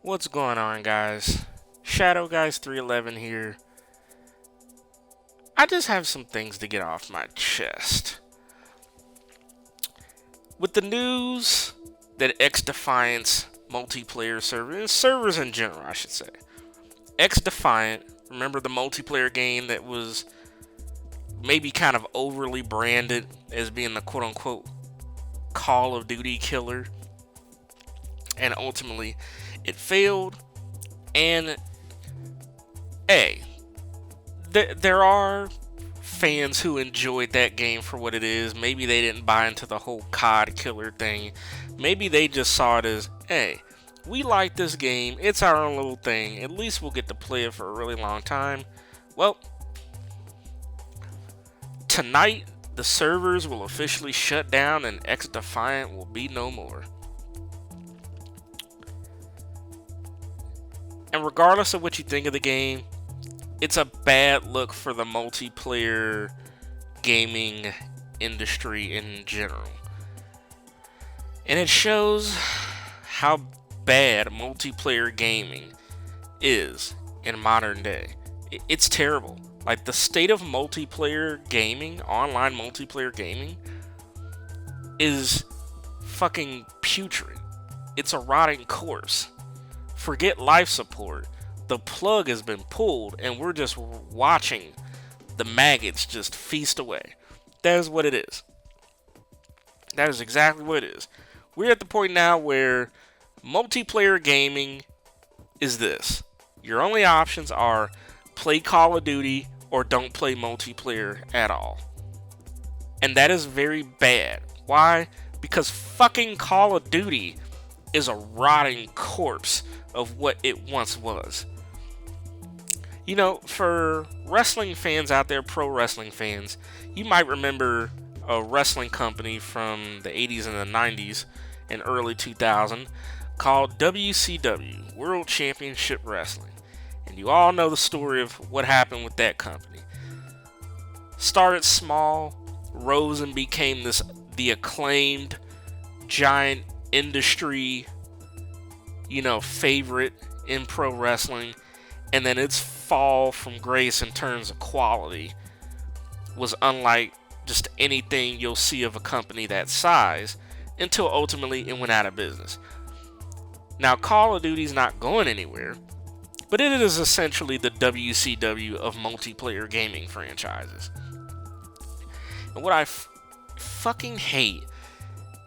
What's going on, guys? Shadowgeist311 here. I just have some things to get off my chest. With the news that X Defiance multiplayer servers in general, I should say. X Defiant, remember the multiplayer game that was maybe kind of overly branded as being the quote unquote Call of Duty killer, and ultimately it failed. And there are fans who enjoyed that game for what it is. Maybe they didn't buy into the whole COD killer thing. Maybe they just saw it as, hey, we like this game. It's our own little thing. At least we'll get to play it for a really long time. Well, tonight the servers will officially shut down and X Defiant will be no more. And regardless of what you think of the game, it's a bad look for the multiplayer gaming industry in general. And it shows how bad multiplayer gaming is in modern day. It's terrible. Like, the state of multiplayer gaming, online multiplayer gaming, is fucking putrid. It's a rotting corpse. Forget life support. The plug has been pulled and we're just watching the maggots just feast away. That is what it is. That is exactly what it is. We're at the point now where multiplayer gaming is this. Your only options are play Call of Duty or don't play multiplayer at all. And that is very bad. Why? Because fucking Call of Duty is a rotting corpse of what it once was. You know, for wrestling fans out there, pro wrestling fans, you might remember a wrestling company from the 80s and the 90s and early 2000 called WCW, World Championship Wrestling. And you all know the story of what happened with that company. Started small, rose and became the acclaimed giant industry, favorite in pro wrestling. And then its fall from grace in terms of quality was unlike just anything you'll see of a company that size, until ultimately it went out of business. Now, Call of Duty's not going anywhere, but it is essentially the WCW of multiplayer gaming franchises. And what I fucking hate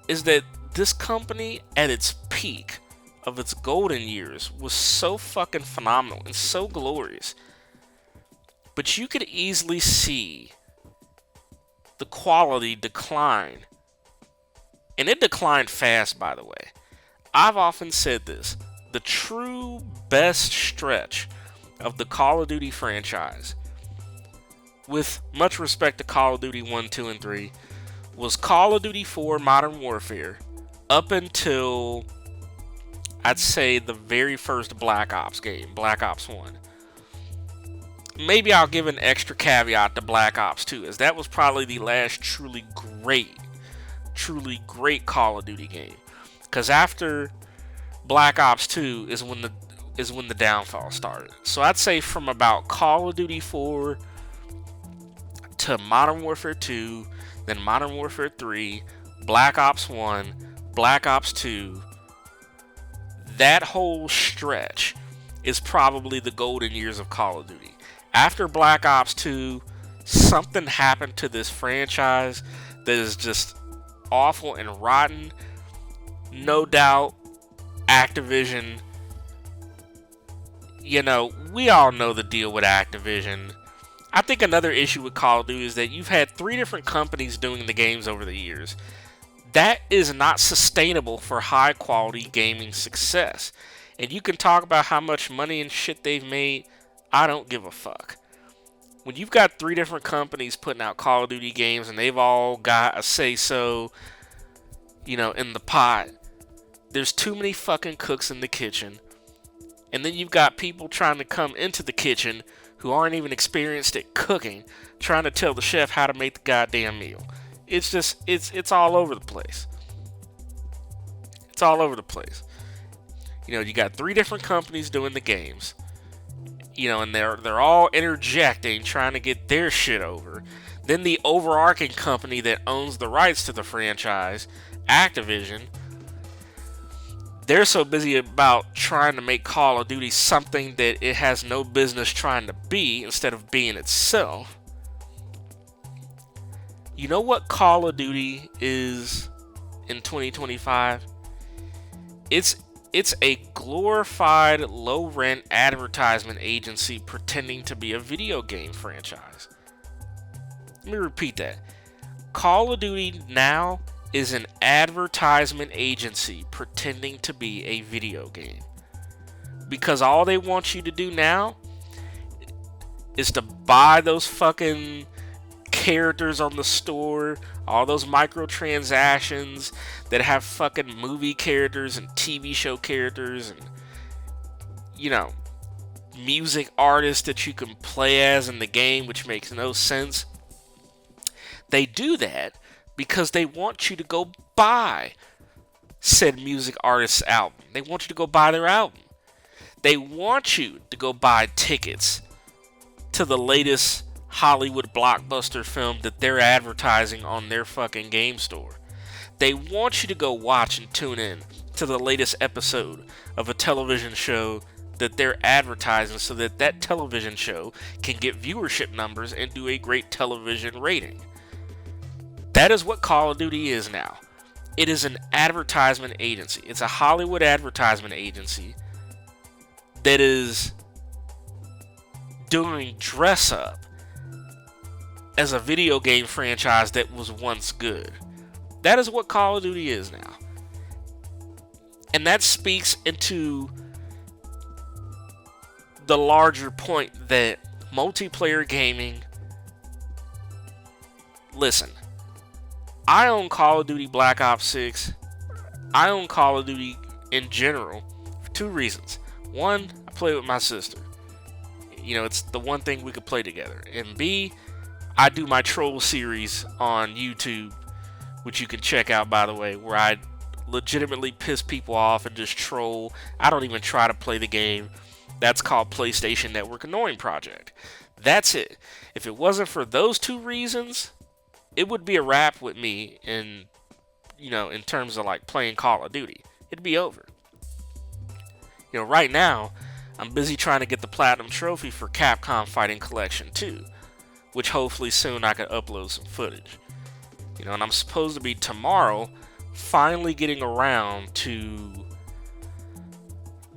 is that this company, at its peak of its golden years, was so fucking phenomenal and so glorious. But you could easily see the quality decline. And it declined fast, by the way. I've often said this. The true best stretch of the Call of Duty franchise, with much respect to Call of Duty 1, 2, and 3, was Call of Duty 4 Modern Warfare up until, I'd say, the very first Black Ops game, Black Ops 1. Maybe I'll give an extra caveat to Black Ops 2, as that was probably the last truly great Call of Duty game. Because after Black Ops 2 is when the downfall started. So I'd say from about Call of Duty 4 to Modern Warfare 2, then Modern Warfare 3, Black Ops 1, Black Ops 2, that whole stretch is probably the golden years of Call of Duty. After Black Ops 2, something happened to this franchise that is just awful and rotten. No doubt, Activision, we all know the deal with Activision. I think another issue with Call of Duty is that you've had 3 different companies doing the games over the years. That is not sustainable for high quality gaming success. And you can talk about how much money and shit they've made. I don't give a fuck. When you've got 3 different companies putting out Call of Duty games and they've all got a say-so, in the pot, there's too many fucking cooks in the kitchen. And then you've got people trying to come into the kitchen who aren't even experienced at cooking, trying to tell the chef how to make the goddamn meal. It's all over the place. It's all over the place. You got 3 different companies doing the games. And they're all interjecting, trying to get their shit over. Then the overarching company that owns the rights to the franchise, Activision, they're so busy about trying to make Call of Duty something that it has no business trying to be instead of being itself. You know what Call of Duty is in 2025? It's a glorified low-rent advertisement agency pretending to be a video game franchise. Let me repeat that. Call of Duty now is an advertisement agency pretending to be a video game. Because all they want you to do now is to buy those fucking characters on the store, all those microtransactions that have fucking movie characters and TV show characters and, music artists that you can play as in the game, which makes no sense. They do that because they want you to go buy said music artist's album. They want you to go buy their album. They want you to go buy tickets to the latest Hollywood blockbuster film that they're advertising on their fucking game store. They want you to go watch and tune in to the latest episode of a television show that they're advertising so that that television show can get viewership numbers and do a great television rating. That is what Call of Duty is now. It is an advertisement agency. It's a Hollywood advertisement agency that is doing dress up as a video game franchise that was once good. That is what Call of Duty is now. And that speaks into the larger point that multiplayer gaming... Listen, I own Call of Duty Black Ops 6. I own Call of Duty in general for 2 reasons. One, I play with my sister. It's the one thing we could play together. And B, I do my troll series on YouTube, which you can check out, by the way, where I legitimately piss people off and just troll. I don't even try to play the game. That's called PlayStation Network Annoying Project. That's it. If it wasn't for those 2 reasons, it would be a wrap with me in terms of like playing Call of Duty. It'd be over. Right now, I'm busy trying to get the Platinum Trophy for Capcom Fighting Collection 2, which hopefully soon I can upload some footage. And I'm supposed to be tomorrow finally getting around to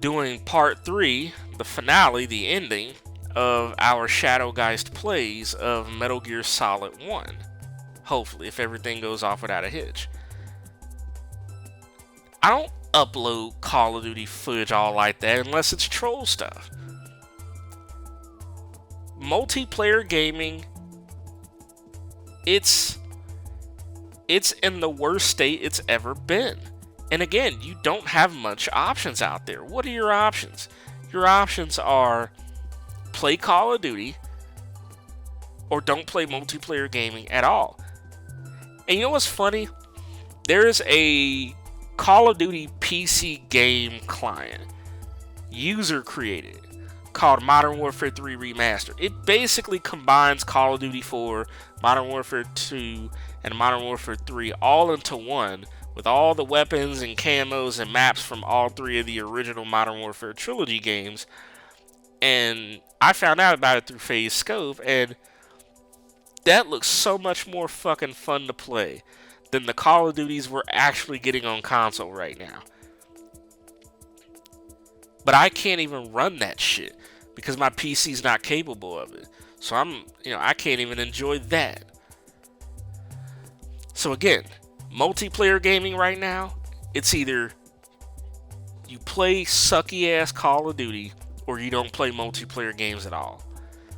doing part 3, the finale, the ending of our Shadowgeist plays of Metal Gear Solid 1. Hopefully, if everything goes off without a hitch. I don't upload Call of Duty footage all like that unless it's troll stuff. Multiplayer gaming, it's in the worst state it's ever been. And again, you don't have much options out there. What are your options? Your options are play Call of Duty or don't play multiplayer gaming at all. And you know what's funny? There's a Call of Duty PC game client, user created, called Modern Warfare 3 Remastered. It basically combines Call of Duty 4, Modern Warfare 2, and Modern Warfare 3 all into one, with all the weapons and camos and maps from all 3 of the original Modern Warfare trilogy games. And I found out about it through FaZe Scope, and that looks so much more fucking fun to play than the Call of Duties we're actually getting on console right now. But I can't even run that shit because my PC's not capable of it. So I can't even enjoy that. So again, multiplayer gaming right now, it's either you play sucky ass Call of Duty or you don't play multiplayer games at all.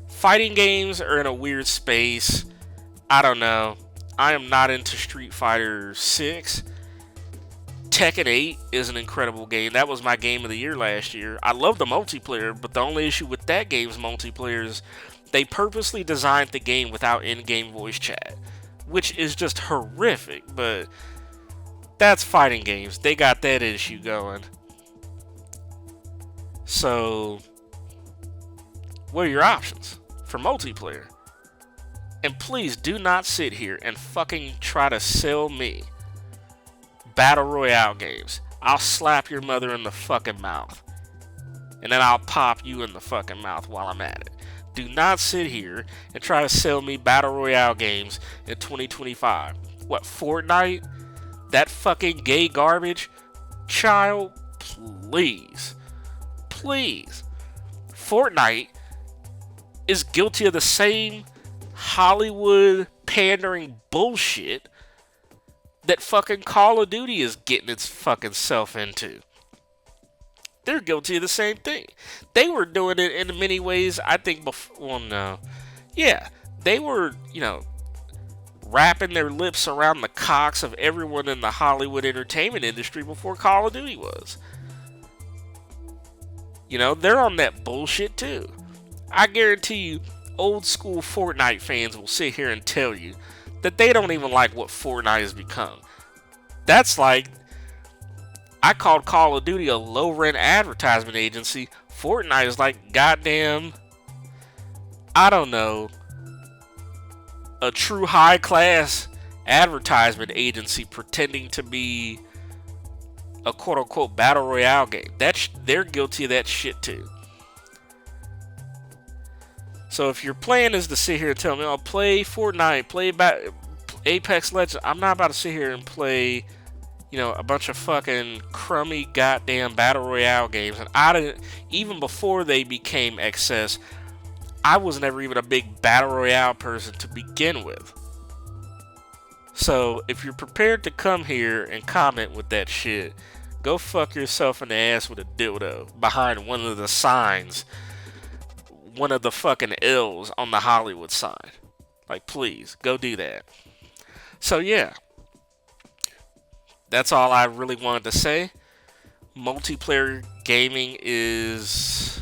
Fighting games are in a weird space. I don't know. I am not into Street Fighter 6. Tekken 8 is an incredible game. That was my game of the year last year. I love the multiplayer, but the only issue with that game's multiplayer is they purposely designed the game without in-game voice chat, which is just horrific, but that's fighting games. They got that issue going. So, what are your options for multiplayer? And please do not sit here and fucking try to sell me Battle Royale games. I'll slap your mother in the fucking mouth. And then I'll pop you in the fucking mouth while I'm at it. Do not sit here and try to sell me Battle Royale games in 2025. What, Fortnite? That fucking gay garbage? Child, please. Please. Fortnite is guilty of the same Hollywood pandering bullshit that fucking Call of Duty is getting its fucking self into. They're guilty of the same thing. They were doing it in many ways, I think, before. Well, no. Yeah, they were, wrapping their lips around the cocks of everyone in the Hollywood entertainment industry before Call of Duty was. They're on that bullshit too. I guarantee you, old school Fortnite fans will sit here and tell you that they don't even like what Fortnite has become. That's like, I called Call of Duty a low-rent advertisement agency. Fortnite is like goddamn, I don't know, a true high-class advertisement agency pretending to be a quote-unquote battle royale game. They're guilty of that shit too. So if your plan is to sit here and tell me, "Oh, play Fortnite, play Apex Legends," I'm not about to sit here and play, a bunch of fucking crummy goddamn battle royale games. And I didn't, even before they became excess, I was never even a big battle royale person to begin with. So if you're prepared to come here and comment with that shit, go fuck yourself in the ass with a dildo behind one of the signs, one of the fucking L's on the Hollywood sign. Like, please, go do that. So yeah, that's all I really wanted to say. Multiplayer gaming is,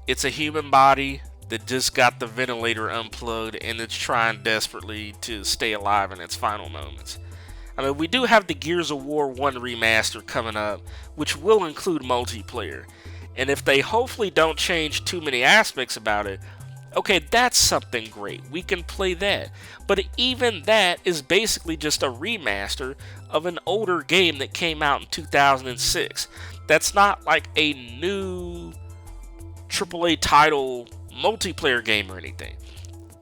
it's a human body that just got the ventilator unplugged and it's trying desperately to stay alive in its final moments. We do have the Gears of War 1 remaster coming up, which will include multiplayer. And if they hopefully don't change too many aspects about it, okay, that's something great. We can play that. But even that is basically just a remaster of an older game that came out in 2006. That's not like a new AAA title multiplayer game or anything.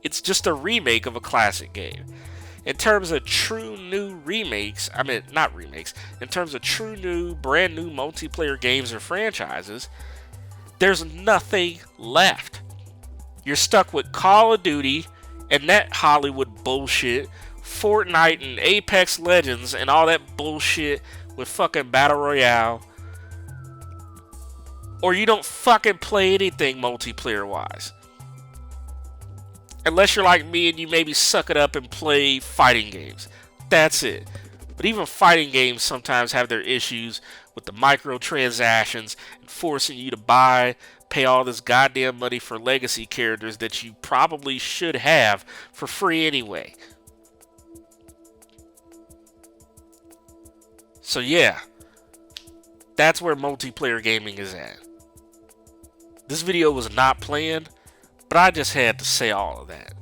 It's just a remake of a classic game. In terms of true new remakes, not remakes, in terms of true new, brand new multiplayer games or franchises, there's nothing left. You're stuck with Call of Duty and that Hollywood bullshit, Fortnite and Apex Legends and all that bullshit with fucking Battle Royale. Or you don't fucking play anything multiplayer wise. Unless you're like me and you maybe suck it up and play fighting games. That's it. But even fighting games sometimes have their issues with the microtransactions and forcing you to pay all this goddamn money for legacy characters that you probably should have for free anyway. So yeah, that's where multiplayer gaming is at. This video was not planned, but I just had to say all of that.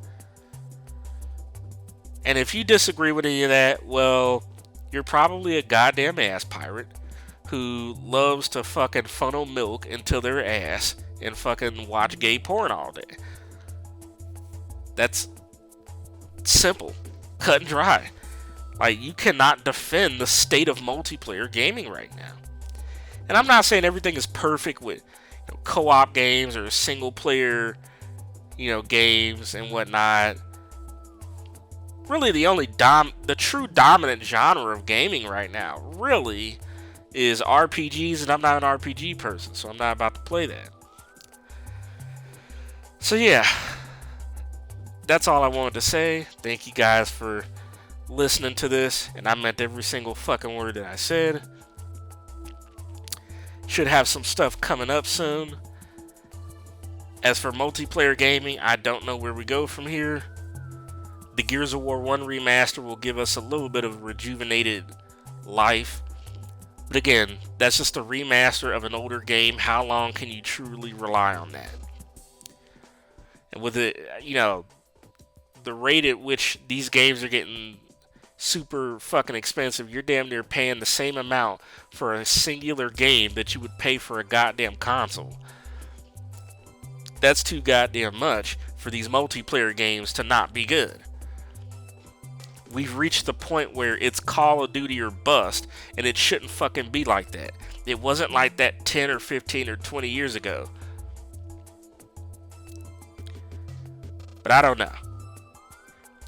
And if you disagree with any of that, well, you're probably a goddamn ass pirate who loves to fucking funnel milk into their ass and fucking watch gay porn all day. That's simple, cut and dry. Like, you cannot defend the state of multiplayer gaming right now. And I'm not saying everything is perfect with co-op games or single player games and whatnot. Really, the true dominant genre of gaming right now really is RPGs, and I'm not an RPG person, so I'm not about to play that. So yeah, that's all I wanted to say. Thank you guys for listening to this, and I meant every single fucking word that I said. Should have some stuff coming up soon. As for multiplayer gaming, I don't know where we go from here. The Gears of War 1 remaster will give us a little bit of rejuvenated life. But again, that's just a remaster of an older game. How long can you truly rely on that? And with it, the rate at which these games are getting super fucking expensive, you're damn near paying the same amount for a singular game that you would pay for a goddamn console. That's too goddamn much for these multiplayer games to not be good. We've reached the point where it's Call of Duty or bust, and it shouldn't fucking be like that. It wasn't like that 10 or 15 or 20 years ago. But I don't know.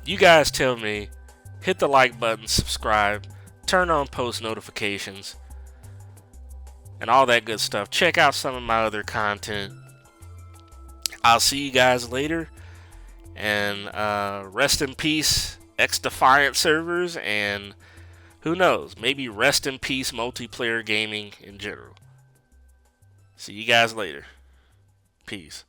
You guys tell me. Hit the like button, subscribe, turn on post notifications, and all that good stuff. Check out some of my other content. I'll see you guys later, and rest in peace, X-Defiant servers, and who knows, maybe rest in peace multiplayer gaming in general. See you guys later. Peace.